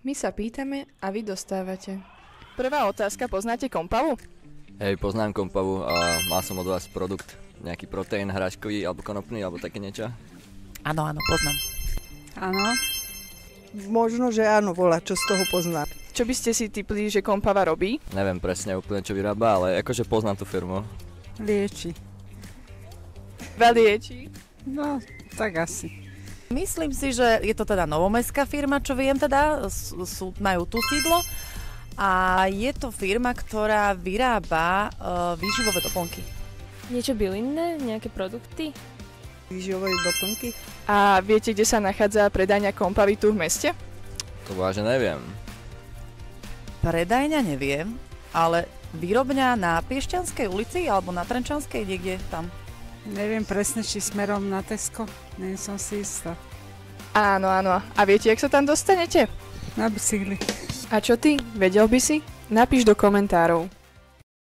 My sa pýtame a vy dostávate. Prvá otázka, poznáte Kompavu? Hej, poznám Kompavu a mal som od vás produkt, nejaký proteín hráškový alebo konopný, alebo také niečo. Áno, poznám. Áno. Možno, že áno, volá, čo z toho poznám. Čo by ste si tipli, že Kompava robí? Neviem presne úplne, čo vyrába, ale akože poznám tú firmu. Lieči. Velieči? No, tak asi. Myslím si, že je to teda novomestská firma, čo viem teda, majú tu sídlo a je to firma, ktorá vyrába výživové doplnky. Niečo bylinné? Nejaké produkty? Výživové doplnky. A viete, kde sa nachádza predajňa Kompavy tu v meste? To vážne neviem. Predajňa neviem, ale výrobňa na Piešťanskej ulici alebo na Trenčanskej, niekde tam. Neviem presne, či smerom na Tesco. Nie som si istá. Áno. A viete, jak sa tam dostanete? Na bicykli. A čo ty? Vedel by si? Napíš do komentárov.